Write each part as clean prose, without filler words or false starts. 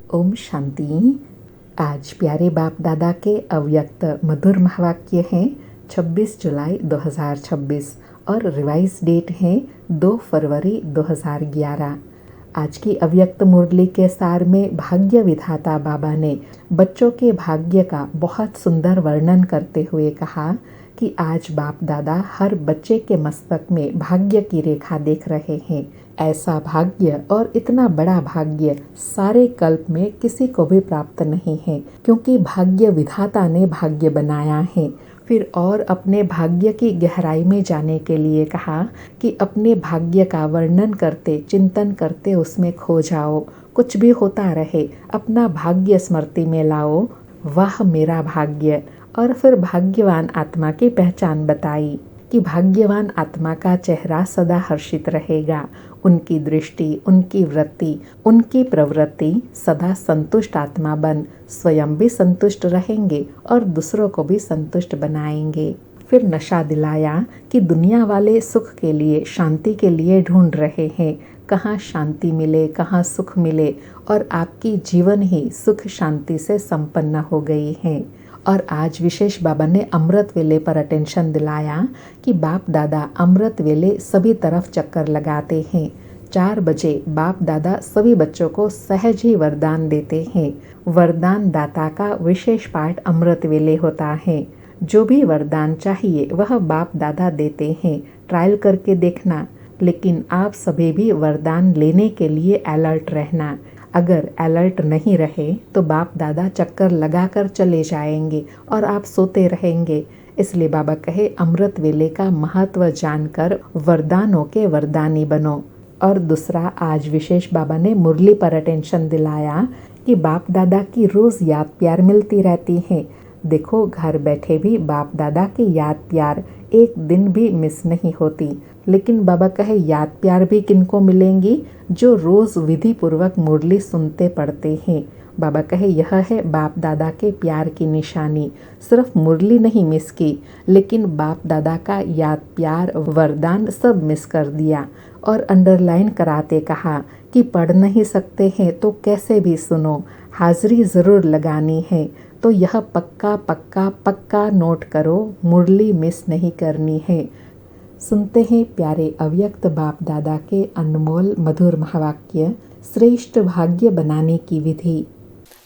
ओम शांति। आज प्यारे बाप दादा के अव्यक्त मधुर महावाक्य हैं 26 जुलाई 2026 और रिवाइज डेट है 2 फरवरी 2011। आज की अव्यक्त मुरली के सार में भाग्य विधाता बाबा ने बच्चों के भाग्य का बहुत सुंदर वर्णन करते हुए कहा कि आज बाप दादा हर बच्चे के मस्तक में भाग्य की रेखा देख रहे हैं। ऐसा भाग्य और इतना बड़ा भाग्य सारे कल्प में किसी को भी प्राप्त नहीं है, क्योंकि भाग्य विधाता ने भाग्य बनाया है। फिर और अपने भाग्य की गहराई में जाने के लिए कहा कि अपने भाग्य का वर्णन करते, चिंतन करते उसमें खो जाओ। कुछ भी होता रहे, अपना भाग्य स्मृति में लाओ, वह मेरा भाग्य। और फिर भाग्यवान आत्मा की पहचान बताई कि भाग्यवान आत्मा का चेहरा सदा हर्षित रहेगा। उनकी दृष्टि, उनकी वृत्ति, उनकी प्रवृत्ति सदा संतुष्ट आत्मा बन स्वयं भी संतुष्ट रहेंगे और दूसरों को भी संतुष्ट बनाएंगे। फिर नशा दिलाया कि दुनिया वाले सुख के लिए, शांति के लिए ढूंढ रहे हैं, कहाँ शांति मिले, कहाँ सुख मिले, और आपकी जीवन ही सुख शांति से संपन्न हो गई है। और आज विशेष बाबा ने अमृत वेले पर अटेंशन दिलाया कि बाप दादा अमृत वेले सभी तरफ चक्कर लगाते हैं। 4 बजे बाप दादा सभी बच्चों को सहज ही वरदान देते हैं। वरदान दाता का विशेष पाठ अमृत वेले होता है। जो भी वरदान चाहिए वह बाप दादा देते हैं। ट्रायल करके देखना, लेकिन आप सभी भी वरदान लेने के लिए अलर्ट रहना। अगर अलर्ट नहीं रहे तो बाप दादा चक्कर लगाकर चले जाएंगे और आप सोते रहेंगे। इसलिए बाबा कहे अमृत वेले का महत्व जानकर वरदानों के वरदानी बनो। और दूसरा, आज विशेष बाबा ने मुरली पर अटेंशन दिलाया कि बाप दादा की रोज याद प्यार मिलती रहती है। देखो, घर बैठे भी बाप दादा की याद प्यार एक दिन भी मिस नहीं होती। लेकिन बाबा कहे याद प्यार भी किनको मिलेंगी? जो रोज विधि पूर्वक मुरली सुनते पढ़ते हैं। बाबा कहे यह है बाप दादा के प्यार की निशानी। सिर्फ मुरली नहीं मिस की, लेकिन बाप दादा का याद प्यार, वरदान सब मिस कर दिया। और अंडरलाइन कराते कहा कि पढ़ नहीं सकते हैं तो कैसे भी सुनो, हाजिरी ज़रूर लगानी है। तो यह पक्का पक्का पक्का नोट करो, मुरली मिस नहीं करनी है। सुनते हैं प्यारे अव्यक्त बाप दादा के अनमोल मधुर महावाक्य, श्रेष्ठ भाग्य बनाने की विधि।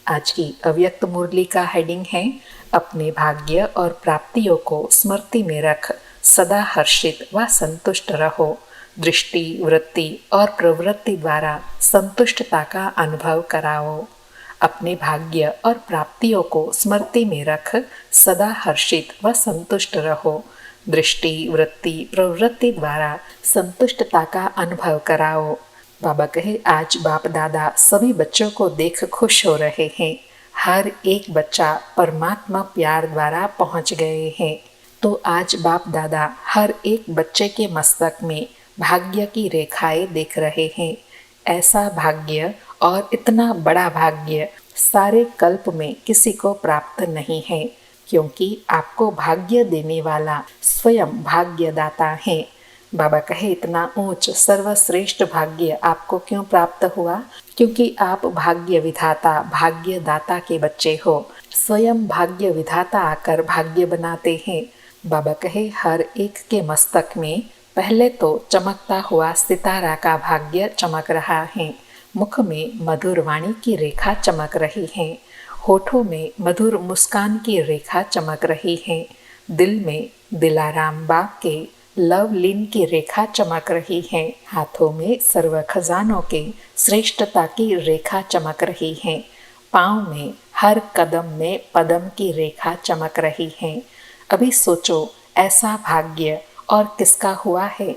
आज की अव्यक्त मुरली का हेडिंग है, अपने भाग्य और प्राप्तियों को स्मृति में रख सदा हर्षित व संतुष्ट रहो। दृष्टि, वृत्ति और प्रवृत्ति द्वारा संतुष्टता का अनुभव कराओ। अपने भाग्य और प्राप्तियों को स्मृति में रख सदा हर्षित व संतुष्ट रहो। दृष्टि, वृत्ति, प्रवृत्ति द्वारा संतुष्टता का अनुभव कराओ। बाबा कहे आज बाप दादा सभी बच्चों को देख खुश हो रहे हैं। हर एक बच्चा परमात्मा प्यार द्वारा पहुंच गए हैं। तो आज बाप दादा हर एक बच्चे के मस्तक में भाग्य की रेखाएं देख रहे हैं। ऐसा भाग्य और इतना बड़ा भाग्य सारे कल्प में किसी को प्राप्त नहीं है, क्योंकि आपको भाग्य देने वाला स्वयं भाग्यदाता है। बाबा कहे इतना ऊंच सर्वश्रेष्ठ भाग्य आपको क्यों प्राप्त हुआ? क्योंकि आप भाग्य विधाता, भाग्यदाता के बच्चे हो। स्वयं भाग्य विधाता आकर भाग्य बनाते हैं। बाबा कहे हर एक के मस्तक में पहले तो चमकता हुआ सितारा का भाग्य चमक रहा है। मुख में मधुर वाणी की रेखा चमक रही है। होठों में मधुर मुस्कान की रेखा चमक रही है। दिल में दिलाराम बाग के लव लीन की रेखा चमक रही है। हाथों में सर्व खजानों के श्रेष्ठता की रेखा चमक रही है। पाँव में हर कदम में पदम की रेखा चमक रही है। अभी सोचो ऐसा भाग्य और किसका हुआ है?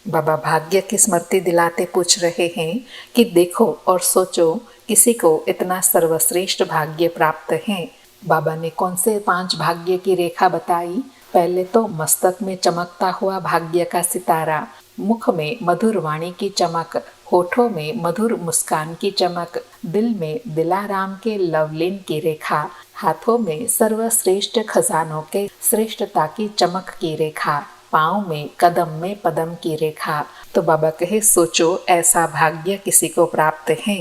बाबा भाग्य की स्मृति दिलाते पूछ रहे हैं कि देखो और सोचो किसी को इतना सर्वश्रेष्ठ भाग्य प्राप्त है। बाबा ने कौन से 5 भाग्य की रेखा बताई? पहले तो मस्तक में चमकता हुआ भाग्य का सितारा, मुख में मधुर वाणी की चमक, होठों में मधुर मुस्कान की चमक, दिल में दिलाराम के लवलीन की रेखा, हाथों में सर्वश्रेष्ठ खजानों के श्रेष्ठता की चमक की रेखा, पाँव में पदम की रेखा। तो बाबा कहे सोचो ऐसा भाग्य किसी को प्राप्त है।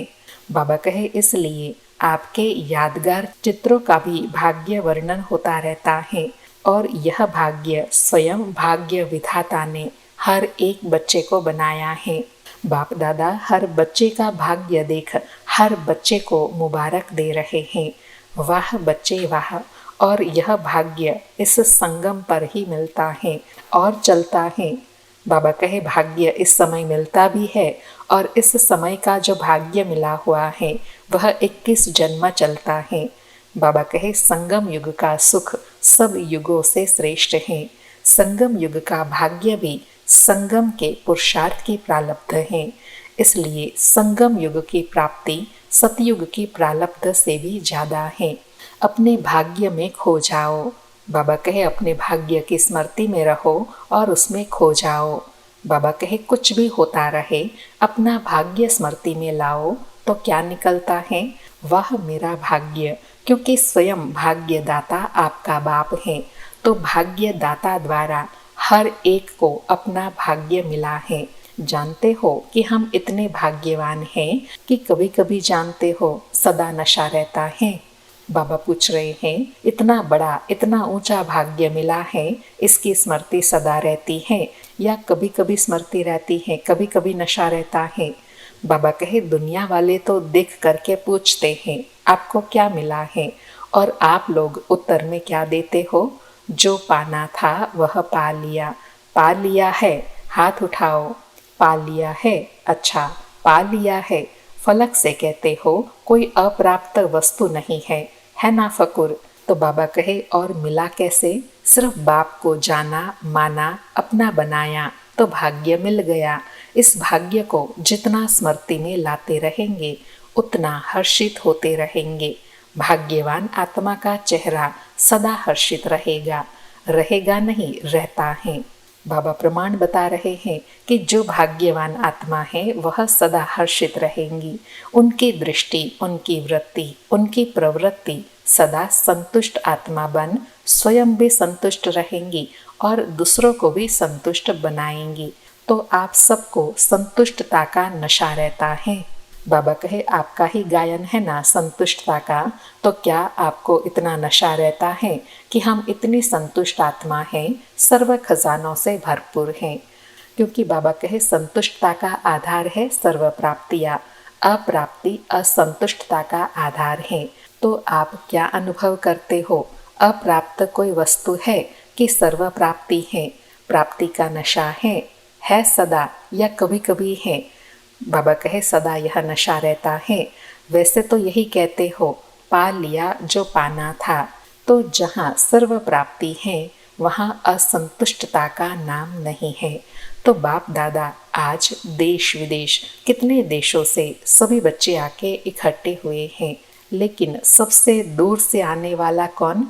बाबा कहे इसलिए आपके यादगार चित्रों का भी भाग्य वर्णन होता रहता है और यह भाग्य स्वयं भाग्य विधाता ने हर एक बच्चे को बनाया है। बाप दादा हर बच्चे का भाग्य देख हर बच्चे को मुबारक दे रहे हैं। वाह बच्चे वाह। और यह भाग्य इस संगम पर ही मिलता है और चलता है। बाबा कहे भाग्य इस समय मिलता भी है और इस समय का जो भाग्य मिला हुआ है वह 21 जन्म चलता है। बाबा कहे संगम युग का सुख सब युगों से श्रेष्ठ है। संगम युग का भाग्य भी संगम के पुरुषार्थ की प्रारब्ध है। इसलिए संगम युग की प्राप्ति सतयुग की प्रारब्ध से भी ज्यादा है। अपने भाग्य में खो जाओ। बाबा कहे अपने भाग्य की स्मृति में रहो और उसमें खो जाओ। बाबा कहे कुछ भी होता रहे अपना भाग्य स्मृति में लाओ तो क्या निकलता है, वह मेरा भाग्य। क्योंकि स्वयं भाग्यदाता आपका बाप है तो भाग्यदाता द्वारा हर एक को अपना भाग्य मिला है। जानते हो कि हम इतने भाग्यवान हैं कि कभी कभी जानते हो सदा नशा रहता है। बाबा पूछ रहे हैं इतना बड़ा इतना ऊंचा भाग्य मिला है, इसकी स्मृति सदा रहती है या कभी कभी स्मृति रहती है, कभी कभी नशा रहता है। बाबा कहे दुनिया वाले तो देख करके पूछते हैं आपको क्या मिला है और आप लोग उत्तर में क्या देते हो, जो पाना था वह पा लिया है, हाथ उठाओ। पा लिया है, अच्छा पा लिया है। फलक से कहते हो कोई अप्राप्त वस्तु नहीं है ना फकुर। तो बाबा कहे और मिला कैसे, सिर्फ बाप को जाना माना अपना बनाया तो भाग्य मिल गया। इस भाग्य को जितना स्मृति में लाते रहेंगे उतना हर्षित होते रहेंगे। भाग्यवान आत्मा का चेहरा सदा हर्षित रहेगा, रहेगा नहीं रहता है। बाबा प्रमाण बता रहे हैं कि जो भाग्यवान आत्मा है वह सदा हर्षित रहेंगी। उनकी दृष्टि उनकी वृत्ति उनकी प्रवृत्ति सदा संतुष्ट आत्मा बन स्वयं भी संतुष्ट रहेंगी और दूसरों को भी संतुष्ट बनाएंगी। तो आप सबको संतुष्टता का नशा रहता है। बाबा कहे आपका ही गायन है ना संतुष्टता का, तो क्या आपको इतना नशा रहता है कि हम इतनी संतुष्ट आत्मा हैं, सर्व खजानों से भरपूर हैं। क्योंकि बाबा कहे संतुष्टता का आधार है सर्व प्राप्तियाँ, अप्राप्ति असंतुष्टता का आधार है। तो आप क्या अनुभव करते हो, अप्राप्त कोई वस्तु है कि सर्व प्राप्ति है, प्राप्ति का नशा है सदा या कभी कभी है। बाबा कहे सदा यह नशा रहता है। वैसे तो यही कहते हो पा लिया जो पाना था। तो जहाँ सर्व प्राप्ति है वहाँ असंतुष्टता का नाम नहीं है। तो बाप दादा आज देश विदेश कितने देशों से सभी बच्चे आके इकट्ठे हुए हैं, लेकिन सबसे दूर से आने वाला कौन?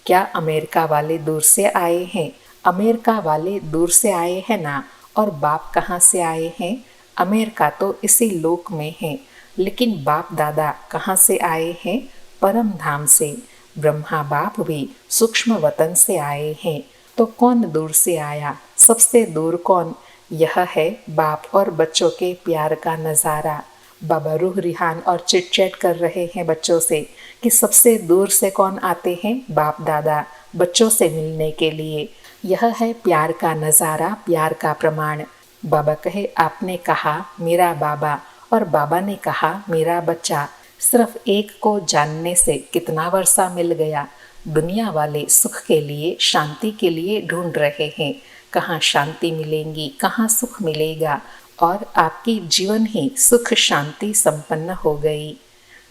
क्या अमेरिका वाले दूर से आए हैं? अमेरिका वाले दूर से आए हैं ना। और बाप कहाँ से आए हैं? अमेरिका तो इसी लोक में है, लेकिन बाप दादा कहाँ से आए हैं? परम धाम से। ब्रह्मा बाप भी सूक्ष्म वतन से आए हैं। तो कौन दूर से आया? सबसे दूर कौन? यह है बाप और बच्चों के प्यार का नज़ारा। बाबा रूह रिहान और चिट चैट कर रहे हैं बच्चों से कि सबसे दूर से कौन आते हैं? बाप दादा बच्चों से मिलने के लिए। यह है प्यार का नज़ारा, प्यार का प्रमाण। बाबा कहे आपने कहा मेरा बाबा और बाबा ने कहा मेरा बच्चा। सिर्फ एक को जानने से कितना वर्षा मिल गया। दुनिया वाले सुख के लिए शांति के लिए ढूंढ रहे हैं, कहाँ शांति मिलेंगी, कहाँ सुख मिलेगा, और आपकी जीवन ही सुख शांति संपन्न हो गई।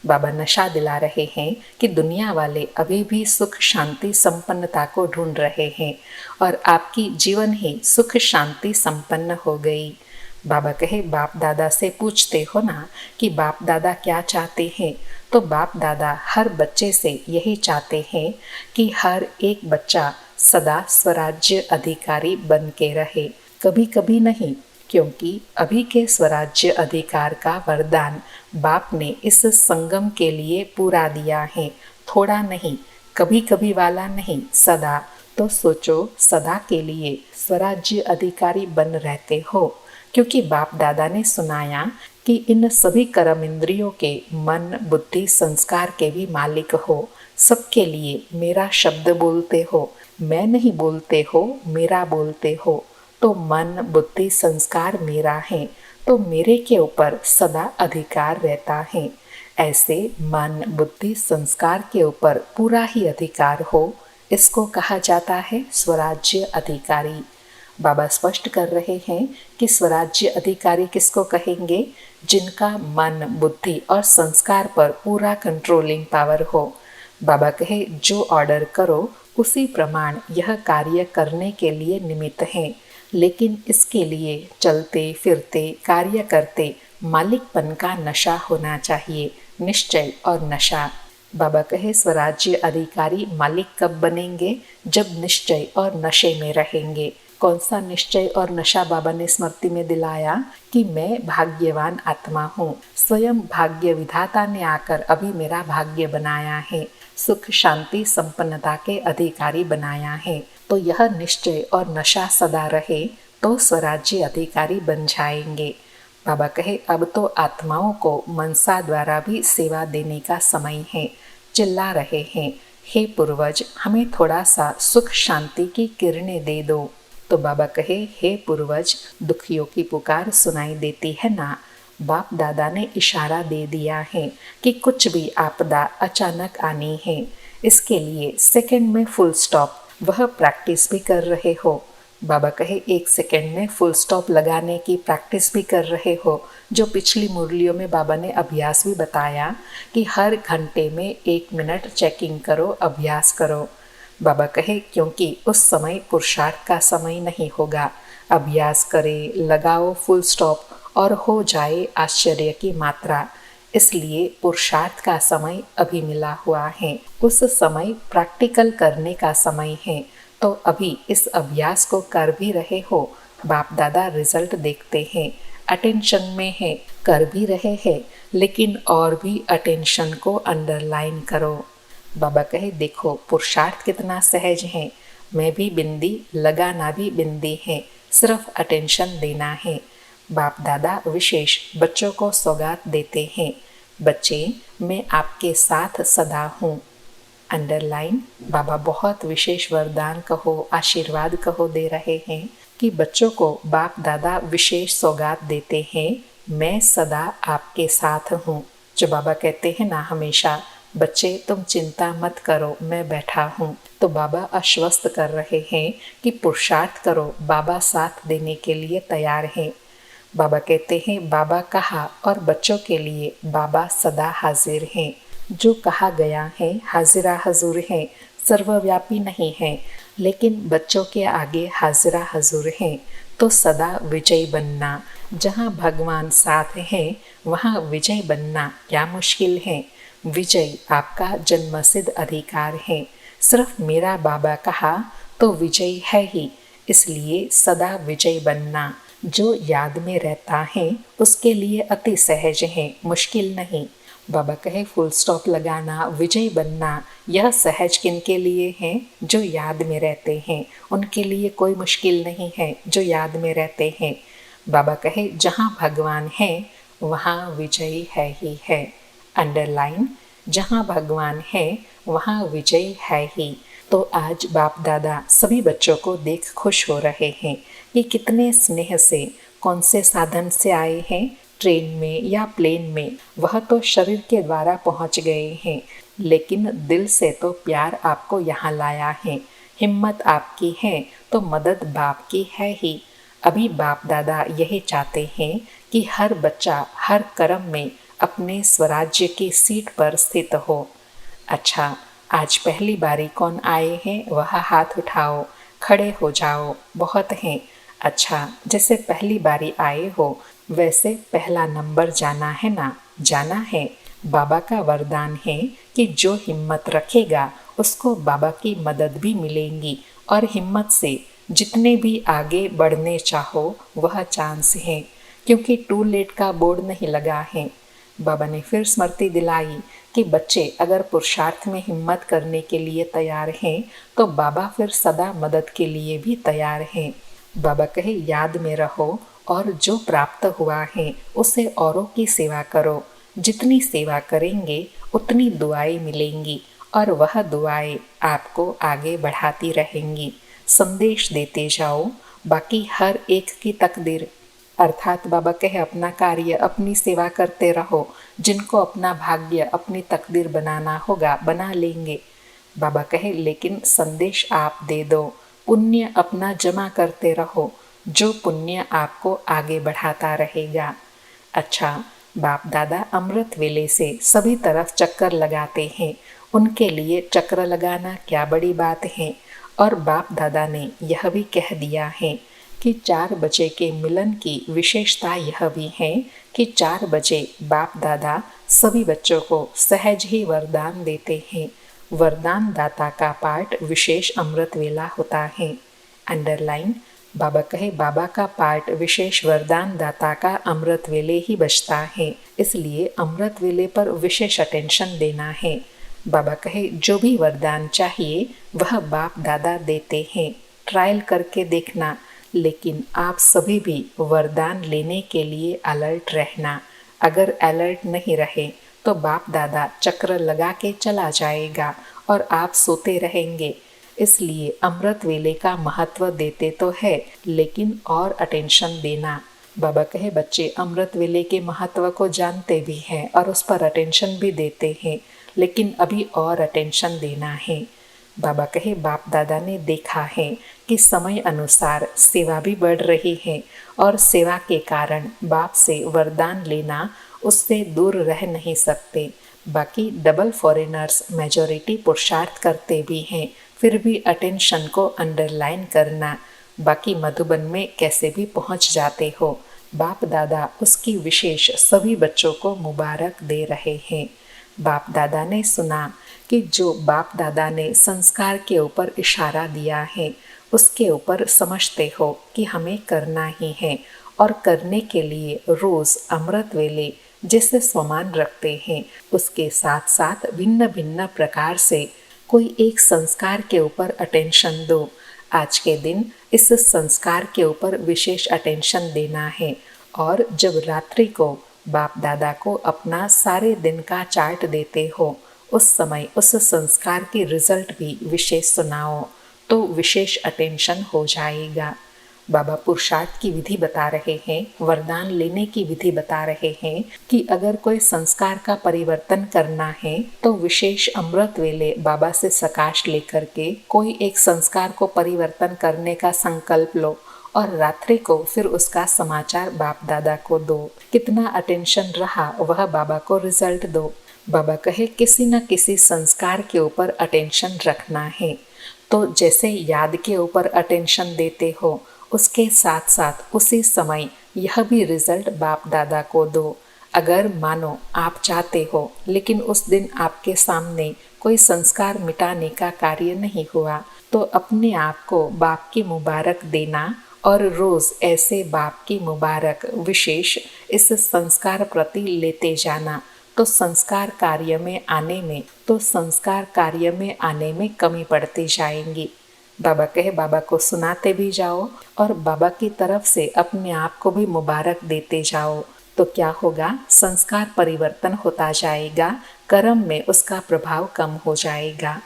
बाबा नशा दिला रहे हैं कि दुनिया वाले अभी भी सुख शांति संपन्नता को ढूंढ रहे हैं और आपकी जीवन ही सुख शांति संपन्न हो गई। बाबा कहे बाप दादा से पूछते हो ना कि बाप दादा क्या चाहते हैं, तो बाप दादा हर बच्चे से यही चाहते हैं कि हर एक बच्चा सदा स्वराज्य अधिकारी बन के रहे। कभी कभी नहीं, क्योंकि अभी के स्वराज्य अधिकार का वरदान बाप ने इस संगम के लिए पूरा दिया है। थोड़ा नहीं, कभी कभी वाला नहीं, सदा। तो सोचो सदा के लिए स्वराज्य अधिकारी बन रहते हो, क्योंकि बाप दादा ने सुनाया कि इन सभी कर्म इंद्रियों के मन बुद्धि संस्कार के भी मालिक हो। सबके लिए मेरा शब्द बोलते हो, मैं नहीं बोलते हो, मेरा बोलते हो। तो मन बुद्धि संस्कार मेरा है, तो मेरे के ऊपर सदा अधिकार रहता है। ऐसे मन बुद्धि संस्कार के ऊपर पूरा ही अधिकार हो, इसको कहा जाता है स्वराज्य अधिकारी। बाबा स्पष्ट कर रहे हैं कि स्वराज्य अधिकारी किसको कहेंगे? जिनका मन बुद्धि और संस्कार पर पूरा कंट्रोलिंग पावर हो। बाबा कहे जो ऑर्डर करो उसी प्रमाण यह कार्य करने के लिए निमित्त हैं, लेकिन इसके लिए चलते फिरते कार्य करते मालिकपन का नशा होना चाहिए, निश्चय और नशा। बाबा कहे स्वराज्य अधिकारी मालिक कब बनेंगे? जब निश्चय और नशे में रहेंगे। कौन सा निश्चय और नशा बाबा ने स्मृति में दिलाया कि मैं भाग्यवान आत्मा हूँ, स्वयं भाग्य विधाता ने आकर अभी मेरा भाग्य बनाया है, सुख शांति संपन्नता के अधिकारी बनाया है। तो यह निश्चय और नशा सदा रहे तो स्वराज्य अधिकारी बन जाएंगे। बाबा कहे अब तो आत्माओं को मनसा द्वारा भी सेवा देने का समय है। चिल्ला रहे हैं, हे पूर्वज हमें थोड़ा सा सुख शांति की किरणें दे दो। तो बाबा कहे हे पूर्वज दुखियों की पुकार सुनाई देती है ना। बाप दादा ने इशारा दे दिया है कि कुछ भी आपदा अचानक आनी है, इसके लिए सेकंड में फुल स्टॉप, वह प्रैक्टिस भी कर रहे हो। बाबा कहे 1 सेकंड में फुल स्टॉप लगाने की प्रैक्टिस भी कर रहे हो। जो पिछली मुरलियों में बाबा ने अभ्यास भी बताया कि हर घंटे में 1 मिनट चेकिंग करो, अभ्यास करो। बाबा कहे क्योंकि उस समय पुरुषार्थ का समय नहीं होगा। अभ्यास करे, लगाओ फुल स्टॉप और हो जाए आश्चर्य की मात्रा। इसलिए पुरुषार्थ का समय अभी मिला हुआ है, उस समय प्रैक्टिकल करने का समय है। तो अभी इस अभ्यास को कर भी रहे हो। बाप दादा रिजल्ट देखते हैं, अटेंशन में है, कर भी रहे हैं, लेकिन और भी अटेंशन को अंडरलाइन करो। बाबा कहे देखो पुरुषार्थ कितना सहज है, मैं भी बिंदी लगाना भी बिंदी है, सिर्फ अटेंशन देना है। बाप दादा विशेष बच्चों को सौगात देते हैं, बच्चे मैं आपके साथ सदा हूँ। अंडरलाइन बाबा बहुत विशेष वरदान कहो, आशीर्वाद कहो दे रहे हैं कि बच्चों को बाप दादा विशेष सौगात देते हैं, मैं सदा आपके साथ हूँ। जो बाबा कहते हैं ना हमेशा बच्चे तुम चिंता मत करो, मैं बैठा हूँ। तो बाबा आश्वस्त कर रहे हैं कि पुरुषार्थ करो, बाबा साथ देने के लिए तैयार हैं। बाबा कहते हैं बाबा कहा और बच्चों के लिए बाबा सदा हाजिर हैं। जो कहा गया है हाजिरा हजूर है, सर्वव्यापी नहीं है, लेकिन बच्चों के आगे हाजिरा हजूर है। तो सदा विजय बनना, जहाँ भगवान साथ हैं वहाँ विजय बनना क्या मुश्किल है। विजय आपका जन्मसिद्ध अधिकार है। सिर्फ मेरा बाबा कहा तो विजय है ही, इसलिए सदा विजय बनना जो याद में रहता है उसके लिए अति सहज है, मुश्किल नहीं। बाबा कहे फुल स्टॉप लगाना, विजय बनना यह सहज किनके लिए है? जो याद में रहते हैं, उनके लिए कोई मुश्किल नहीं है जो याद में रहते हैं। बाबा कहे जहाँ भगवान है वहाँ विजय है ही है। अंडरलाइन जहाँ भगवान है वहाँ विजय है ही। तो आज बाप दादा सभी बच्चों को देख खुश हो रहे हैं कि कितने स्नेह से कौन से साधन से आए हैं, ट्रेन में या प्लेन में, वह तो शरीर के द्वारा पहुंच गए हैं, लेकिन दिल से तो प्यार आपको यहाँ लाया है। हिम्मत आपकी है तो मदद बाप की है ही। अभी बाप दादा यही चाहते हैं कि हर बच्चा हर कर्म में अपने स्वराज्य की सीट पर स्थित हो। अच्छा, आज पहली बारी कौन आए हैं वह हाथ उठाओ, खड़े हो जाओ, बहुत हैं। अच्छा, जैसे पहली बारी आए हो वैसे पहला नंबर जाना है ना, जाना है। बाबा का वरदान है कि जो हिम्मत रखेगा उसको बाबा की मदद भी मिलेंगी, और हिम्मत से जितने भी आगे बढ़ने चाहो वह चांस है, क्योंकि टू लेट का बोर्ड नहीं लगा है। बाबा ने फिर स्मृति दिलाई कि बच्चे अगर पुरुषार्थ में हिम्मत करने के लिए तैयार हैं तो बाबा फिर सदा मदद के लिए भी तैयार हैं। बाबा कहे याद में रहो और जो प्राप्त हुआ है उसे औरों की सेवा करो। जितनी सेवा करेंगे उतनी दुआएं मिलेंगी और वह दुआएं आपको आगे बढ़ाती रहेंगी। संदेश देते जाओ, बाकी हर एक की तकदीर, अर्थात बाबा कहे अपना कार्य अपनी सेवा करते रहो। जिनको अपना भाग्य अपनी तकदीर बनाना होगा बना लेंगे। बाबा कहे लेकिन संदेश आप दे दो, पुण्य अपना जमा करते रहो, जो पुण्य आपको आगे बढ़ाता रहेगा। अच्छा, बाप दादा अमृत वेले से सभी तरफ चक्कर लगाते हैं, उनके लिए चक्र लगाना क्या बड़ी बात है। और बाप दादा ने यह भी कह दिया है कि 4 बजे के मिलन की विशेषता यह भी है कि 4 बजे बाप दादा सभी बच्चों को सहज ही वरदान देते हैं। वरदान दाता का पाठ विशेष अमृत वेला होता है। अंडरलाइन, बाबा कहे बाबा का पाठ विशेष वरदान दाता का अमृत वेले ही बचता है, इसलिए अमृत वेले पर विशेष अटेंशन देना है। बाबा कहे जो भी वरदान चाहिए वह बाप दादा देते हैं, ट्रायल करके देखना। लेकिन आप सभी भी वरदान लेने के लिए अलर्ट रहना। अगर अलर्ट नहीं रहे तो बाप दादा चक्र लगा के चला जाएगा और आप सोते रहेंगे। इसलिए अमृत वेले का महत्व देते तो है, लेकिन और अटेंशन देना। बाबा कहे बच्चे अमृत वेले के महत्व को जानते भी हैं और उस पर अटेंशन भी देते हैं, लेकिन अभी और अटेंशन देना है। बाबा कहे बाप दादा ने देखा है कि समय अनुसार सेवा भी बढ़ रही है और सेवा के कारण बाप से वरदान लेना उससे दूर रह नहीं सकते। बाकी डबल फॉरेनर्स मेजॉरिटी पुरुषार्थ करते भी हैं, फिर भी अटेंशन को अंडरलाइन करना। बाकी मधुबन में कैसे भी पहुंच जाते हो, बाप दादा उसकी विशेष सभी बच्चों को मुबारक दे रहे हैं। बाप दादा ने सुना कि जो बाप दादा ने संस्कार के ऊपर इशारा दिया है उसके ऊपर समझते हो कि हमें करना ही है, और करने के लिए रोज अमृत वेले जैसे स्वमान रखते हैं उसके साथ साथ भिन्न भिन्न प्रकार से कोई एक संस्कार के ऊपर अटेंशन दो। आज के दिन इस संस्कार के ऊपर विशेष अटेंशन देना है, और जब रात्रि को बाप दादा को अपना सारे दिन का चार्ट देते हो उस समय उस संस्कार की रिजल्ट भी विशेष सुनाओ तो विशेष अटेंशन हो जाएगा। बाबा पुरुषार्थ की विधि बता रहे हैं, वरदान लेने की विधि बता रहे हैं कि अगर कोई संस्कार का परिवर्तन करना है तो विशेष अमृत वेले बाबा से सकाश लेकर के कोई एक संस्कार को परिवर्तन करने का संकल्प लो और रात्रि को फिर उसका समाचार बाप दादा को दो। कितना अटेंशन रहा वह बाबा को रिजल्ट दो। बाबा कहे किसी न किसी संस्कार के ऊपर अटेंशन रखना है, तो जैसे याद के ऊपर अटेंशन देते हो उसके साथ साथ उसी समय यह भी रिजल्ट बाप दादा को दो। अगर मानो आप चाहते हो लेकिन उस दिन आपके सामने कोई संस्कार मिटाने का कार्य नहीं हुआ तो अपने आप को बाप की मुबारक देना और रोज ऐसे बाप की मुबारक विशेष इस संस्कार प्रति लेते जाना तो संस्कार कार्य में आने में कमी पड़ती जाएंगी। बाबा कहे बाबा को सुनाते भी जाओ और बाबा की तरफ से अपने आप को भी मुबारक देते जाओ, तो क्या होगा, संस्कार परिवर्तन होता जाएगा, कर्म में उसका प्रभाव कम हो जाएगा।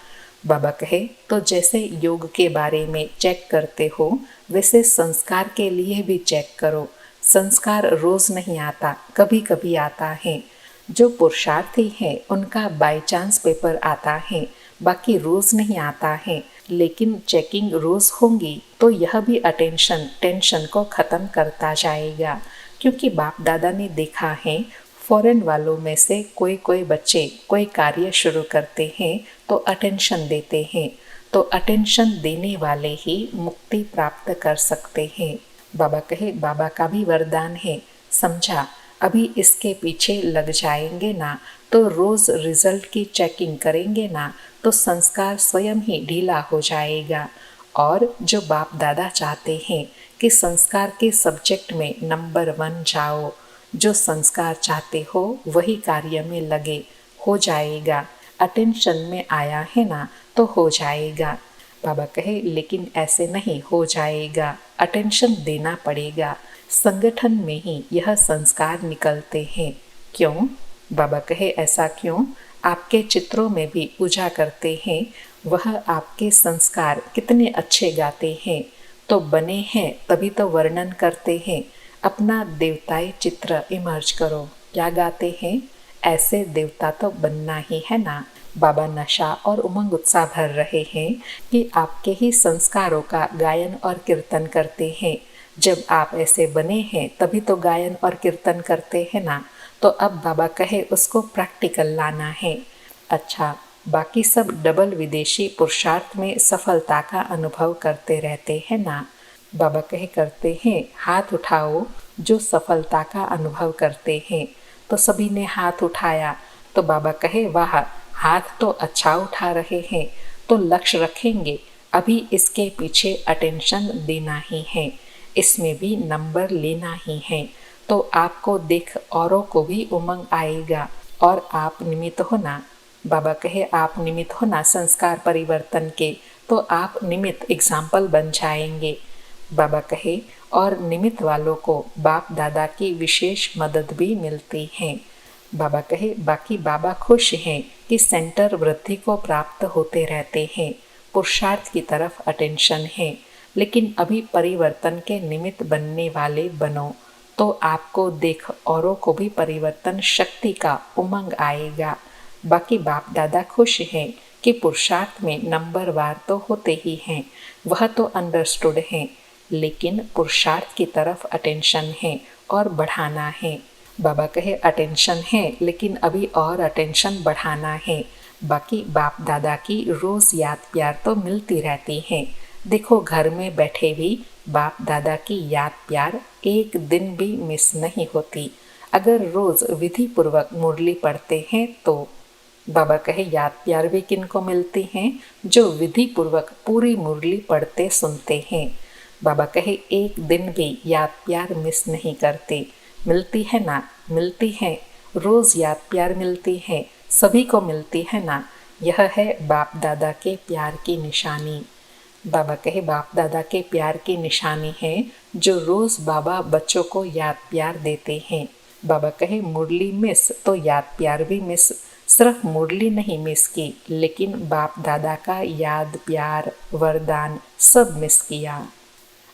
बाबा कहे तो जैसे योग के बारे में चेक करते हो वैसे संस्कार के लिए भी चेक करो। संस्कार रोज नहीं आता, कभी कभी आता है। जो पुरुषार्थी है उनका बाय चांस पेपर आता है, बाकी रोज नहीं आता है। लेकिन चेकिंग रोज होंगी तो यह भी टेंशन को खत्म करता जाएगा, क्योंकि बाप दादा ने देखा है फॉरेन वालों में से कोई बच्चे कोई कार्य शुरू करते हैं तो अटेंशन देते हैं, तो अटेंशन देने वाले ही मुक्ति प्राप्त कर सकते हैं। बाबा कहे बाबा का भी वरदान है, समझा, अभी इसके पीछे लग जाएंगे ना तो रोज रिजल्ट की चेकिंग करेंगे ना तो संस्कार स्वयं ही ढीला हो जाएगा। और जो बाप दादा चाहते हैं कि संस्कार के सब्जेक्ट में नंबर 1 जाओ, जो संस्कार चाहते हो वही कार्य में लगे, हो जाएगा। अटेंशन में आया है ना तो हो जाएगा। बाबा कहे लेकिन ऐसे नहीं हो जाएगा, अटेंशन देना पड़ेगा। संगठन में ही यह संस्कार निकलते हैं। क्यों? बाबा कहे ऐसा क्यों? आपके चित्रों में भी पूजा करते हैं, वह आपके संस्कार कितने अच्छे गाते हैं। तो बने हैं तभी तो वर्णन करते हैं। अपना देवताई चित्र इमर्ज करो, क्या गाते हैं? ऐसे देवता तो बनना ही है ना। बाबा नशा और उमंग उत्साह भर रहे हैं कि आपके ही संस्कारों का गायन और कीर्तन करते हैं। जब आप ऐसे बने हैं तभी तो गायन और कीर्तन करते हैं ना। तो अब बाबा कहे उसको प्रैक्टिकल लाना है। अच्छा, बाकी सब डबल विदेशी पुरुषार्थ में सफलता का अनुभव करते रहते हैं ना। बाबा कहे करते हैं, हाथ उठाओ जो सफलता का अनुभव करते हैं। तो सभी ने हाथ उठाया। तो बाबा कहे वाह, हाथ तो अच्छा उठा रहे हैं, तो लक्ष्य रखेंगे। अभी इसके पीछे अटेंशन देना ही है, इसमें भी नंबर लेना ही है। तो आपको देख औरों को भी उमंग आएगा और आप निमित्त होना। बाबा कहे आप निमित्त होना संस्कार परिवर्तन के, तो आप निमित्त एग्जाम्पल बन जाएंगे। बाबा कहे और निमित्त वालों को बाप दादा की विशेष मदद भी मिलती है। बाबा कहे बाकी बाबा खुश हैं कि सेंटर वृद्धि को प्राप्त होते रहते हैं, पुरुषार्थ की तरफ अटेंशन है। लेकिन अभी परिवर्तन के निमित्त बनने वाले बनो, तो आपको देख औरों को भी परिवर्तन शक्ति का उमंग आएगा। बाकी बाप दादा खुश हैं कि पुरुषार्थ में नंबर वार तो होते ही हैं, वह तो अंडरस्टूड है। लेकिन पुरुषार्थ की तरफ अटेंशन है और बढ़ाना है। बाबा कहे अटेंशन है लेकिन अभी और अटेंशन बढ़ाना है। बाकी बाप दादा की रोज याद प्यार तो मिलती रहती है। देखो घर में बैठे भी बाप दादा की याद प्यार एक दिन भी मिस नहीं होती, अगर रोज विधि पूर्वक मुरली पढ़ते हैं तो। बाबा कहे याद प्यार भी किनको मिलती हैं? जो विधि पूर्वक पूरी मुरली पढ़ते सुनते हैं। बाबा कहे एक दिन भी याद प्यार मिस नहीं करते। मिलती है ना? मिलती है, रोज याद प्यार मिलती है, सभी को मिलती है ना। यह है बाप दादा के प्यार की निशानी। बाबा कहे बाप दादा के प्यार की निशानी है जो रोज बाबा बच्चों को याद प्यार देते हैं। बाबा कहे मुरली मिस तो याद प्यार भी मिस। सिर्फ मुरली नहीं मिस की, लेकिन बाप दादा का याद प्यार वरदान सब मिस किया।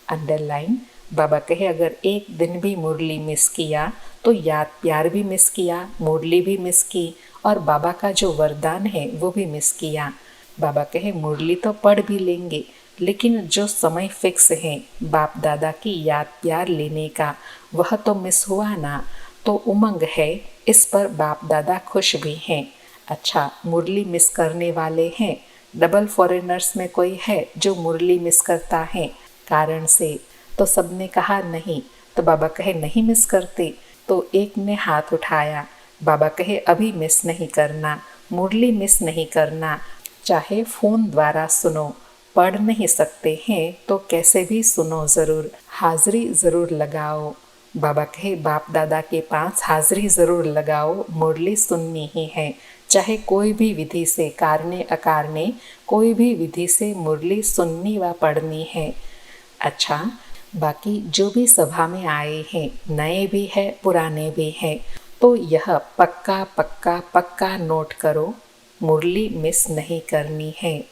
अंडरलाइन। बाबा कहे अगर एक दिन भी मुरली मिस किया तो याद प्यार भी मिस किया, मुरली भी मिस की और बाबा का जो वरदान है वो भी मिस किया। बाबा कहे मुरली तो पढ़ भी लेंगे, लेकिन जो समय फिक्स है बाप दादा की याद प्यार लेने का वह तो मिस हुआ ना। तो उमंग है, इस पर बाप दादा खुश भी हैं। अच्छा, मुरली मिस करने वाले हैं? डबल फॉरेनर्स में कोई है जो मुरली मिस करता है कारण से? तो सबने कहा नहीं। तो बाबा कहे नहीं मिस करते? तो एक ने हाथ उठाया। बाबा कहे अभी मिस नहीं करना, मुरली मिस नहीं करना, चाहे फोन द्वारा सुनो, पढ़ नहीं सकते हैं तो कैसे भी सुनो ज़रूर, हाजिरी ज़रूर लगाओ। बाबा कहे बाप दादा के पास हाजिरी ज़रूर लगाओ, मुरली सुननी ही है, चाहे कोई भी विधि से, कारणे अकारणे कोई भी विधि से मुरली सुननी व पढ़नी है। अच्छा, बाकी जो भी सभा में आए हैं, नए भी है पुराने भी हैं, तो यह पक्का पक्का पक्का नोट करो, मुरली मिस नहीं करनी है।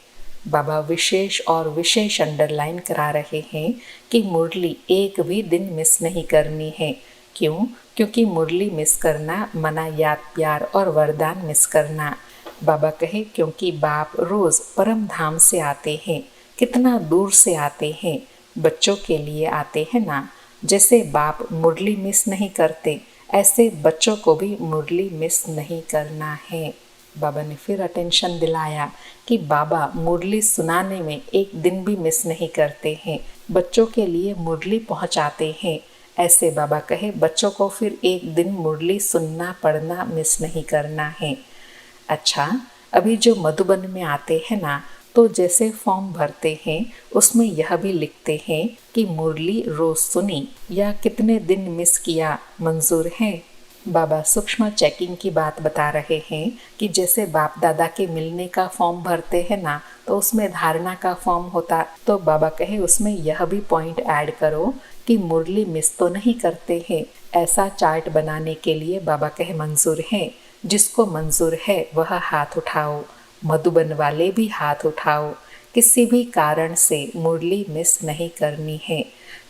बाबा विशेष और विशेष अंडरलाइन करा रहे हैं कि मुरली एक भी दिन मिस नहीं करनी है। क्यों? क्योंकि मुरली मिस करना मना याद प्यार और वरदान मिस करना। बाबा कहे क्योंकि बाप रोज परम धाम से आते हैं, कितना दूर से आते हैं, बच्चों के लिए आते हैं ना। जैसे बाप मुरली मिस नहीं करते, ऐसे बच्चों को भी मुरली मिस नहीं करना है। बाबा ने फिर अटेंशन दिलाया कि बाबा मुरली सुनाने में एक दिन भी मिस नहीं करते हैं, बच्चों के लिए मुरली पहुंचाते हैं। ऐसे बाबा कहे बच्चों को फिर एक दिन मुरली सुनना पढ़ना मिस नहीं करना है। अच्छा, अभी जो मधुबन में आते हैं ना, तो जैसे फॉर्म भरते हैं उसमें यह भी लिखते हैं कि मुरली रोज सुनी या कितने दिन मिस किया मंजूर है। बाबा सूक्ष्म चेकिंग की बात बता रहे हैं कि जैसे बाप दादा के मिलने का फॉर्म भरते हैं ना, तो उसमें धारणा का फॉर्म होता, तो बाबा कहे उसमें यह भी पॉइंट ऐड करो कि मुरली मिस तो नहीं करते हैं। ऐसा चार्ट बनाने के लिए बाबा कहे मंजूर है। जिसको मंजूर है वह हाथ उठाओ। मधुबन वाले भी हाथ उठाओ। किसी भी कारण से मुरली मिस नहीं करनी है।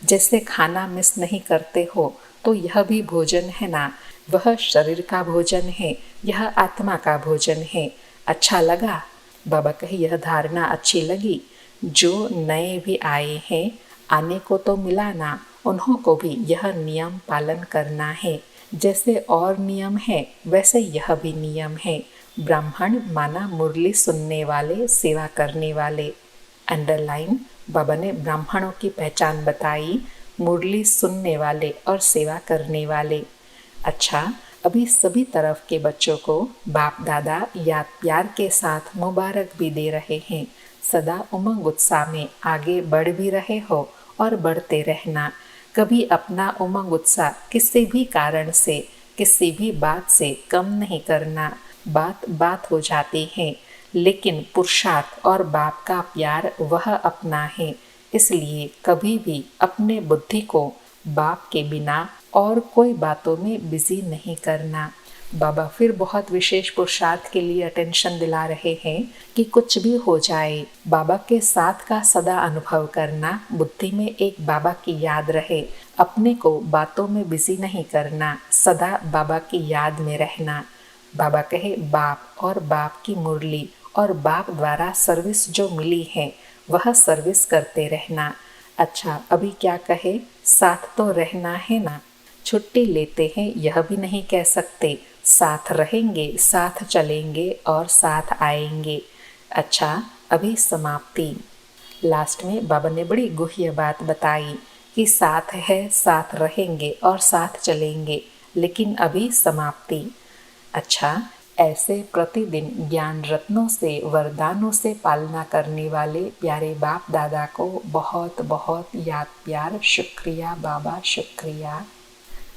जैसे खाना मिस नहीं करते हो, तो यह भी भोजन है ना, वह शरीर का भोजन है, यह आत्मा का भोजन है। अच्छा लगा? बाबा कहे यह धारणा अच्छी लगी। जो नए भी आए हैं, आने को तो मिला ना, उन्हों को भी यह नियम पालन करना है। जैसे और नियम है वैसे यह भी नियम है। ब्राह्मण माना मुरली सुनने वाले, सेवा करने वाले। अंडरलाइन, बाबा ने ब्राह्मणों की पहचान बताई, मुरली सुनने वाले और सेवा करने वाले। अच्छा, अभी सभी तरफ के बच्चों को बाप दादा याद प्यार के साथ मुबारक भी दे रहे हैं। सदा उमंग उत्साह में आगे बढ़ भी रहे हो और बढ़ते रहना। कभी अपना उमंग उत्साह किसी भी कारण से, किसी भी बात से कम नहीं करना। बात बात हो जाती है, लेकिन पुरुषार्थ और बाप का प्यार वह अपना है। इसलिए कभी भी अपने बुद्धि को बाप के बिना और कोई बातों में बिजी नहीं करना। बाबा फिर बहुत विशेष पुरुषार्थ के लिए अटेंशन दिला रहे हैं कि कुछ भी हो जाए, बाबा के साथ का सदा अनुभव करना, बुद्धि में एक बाबा की याद रहे, अपने को बातों में बिजी नहीं करना, सदा बाबा की याद में रहना। बाबा कहे बाप और बाप की मुरली और बाप द्वारा सर्विस जो मिली है वह सर्विस करते रहना। अच्छा, अभी क्या कहे, साथ तो रहना है ना। छुट्टी लेते हैं यह भी नहीं कह सकते, साथ रहेंगे, साथ चलेंगे और साथ आएंगे। अच्छा, अभी समाप्ति। लास्ट में बाबा ने बड़ी गुह्य बात बताई कि साथ है, साथ रहेंगे और साथ चलेंगे, लेकिन अभी समाप्ति। अच्छा, ऐसे प्रतिदिन ज्ञान रत्नों से, वरदानों से पालना करने वाले प्यारे बाप दादा को बहुत बहुत याद प्यार शुक्रिया बाबा, शुक्रिया।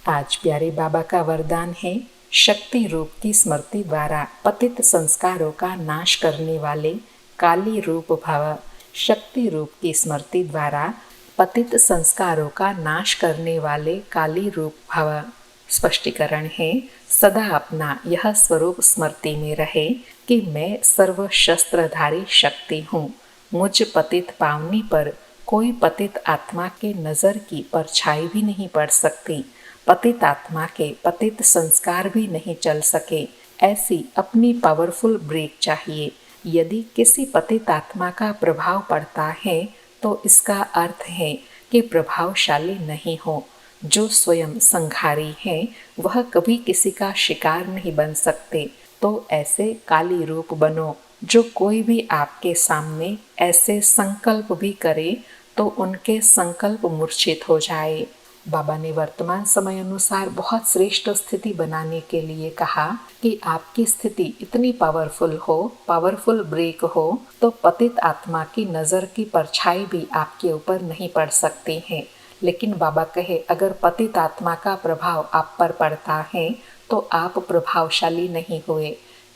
आज प्यारे बाबा का वरदान है, शक्ति रूप की स्मृति द्वारा पतित संस्कारों का नाश करने वाले काली रूप भव। शक्ति रूप की स्मृति द्वारा पतित संस्कारों का नाश करने वाले काली रूप भव। स्पष्टीकरण है, सदा अपना यह स्वरूप स्मृति में रहे कि मैं सर्व शस्त्रधारी शक्ति हूँ। मुझ पतित पावनी पर कोई पतित आत्मा के नज़र की परछाई भी नहीं पड़ सकती। पतित आत्मा के पतित संस्कार भी नहीं चल सके। ऐसी अपनी पावरफुल ब्रेक चाहिए। यदि किसी पतित आत्मा का प्रभाव पड़ता है तो इसका अर्थ है कि प्रभावशाली नहीं हो। जो स्वयं संघारी है वह कभी किसी का शिकार नहीं बन सकते। तो ऐसे काली रूप बनो। जो कोई भी आपके सामने ऐसे संकल्प भी करे तो उनके संकल्प मूर्छित हो जाए। बाबा ने वर्तमान समय अनुसार बहुत श्रेष्ठ स्थिति बनाने के लिए कहा कि आपकी स्थिति इतनी पावरफुल हो, पावरफुल ब्रेक हो, तो पतित आत्मा की नज़र की परछाई भी आपके ऊपर नहीं पड़ सकती है। लेकिन बाबा कहे अगर पतित आत्मा का प्रभाव आप पर पड़ता है तो आप प्रभावशाली नहीं हुए।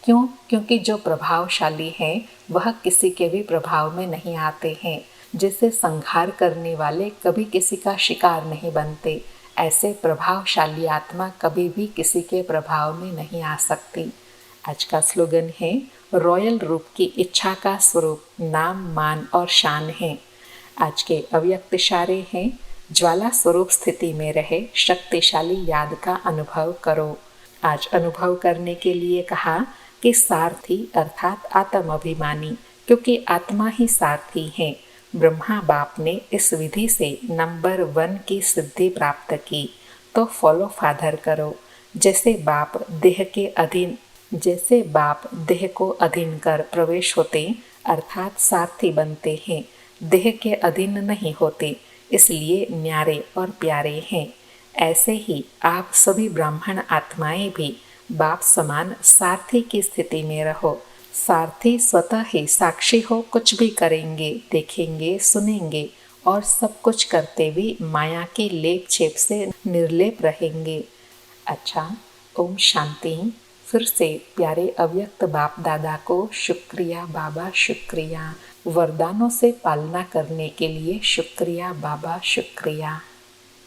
क्यों? क्योंकि जो प्रभावशाली है वह किसी के भी प्रभाव में नहीं आते हैं। जिसे संहार करने वाले कभी किसी का शिकार नहीं बनते, ऐसे प्रभावशाली आत्मा कभी भी किसी के प्रभाव में नहीं आ सकती। आज का स्लोगन है, रॉयल रूप की इच्छा का स्वरूप नाम, मान और शान है। आज के अव्यक्त इशारे हैं, ज्वाला स्वरूप स्थिति में रहे, शक्तिशाली याद का अनुभव करो। आज अनुभव करने के लिए कहा कि सारथी अर्थात आत्म अभिमानी, क्योंकि आत्मा ही सारथी है। ब्रह्मा बाप ने इस विधि से नंबर 1 की सिद्धि प्राप्त की, तो फॉलो फादर करो। जैसे बाप देह को अधीन कर प्रवेश होते अर्थात सारथी बनते हैं, देह के अधीन नहीं होते, इसलिए न्यारे और प्यारे हैं। ऐसे ही आप सभी ब्राह्मण आत्माएं भी बाप समान सारथी की स्थिति में रहो। सारथी स्वतः ही साक्षी हो, कुछ भी करेंगे, देखेंगे, सुनेंगे और सब कुछ करते भी माया की लेप छेप से निर्लेप रहेंगे। अच्छा, ओम शांति। फिर से प्यारे अव्यक्त बाप दादा को शुक्रिया बाबा, शुक्रिया। वरदानों से पालना करने के लिए शुक्रिया बाबा, शुक्रिया।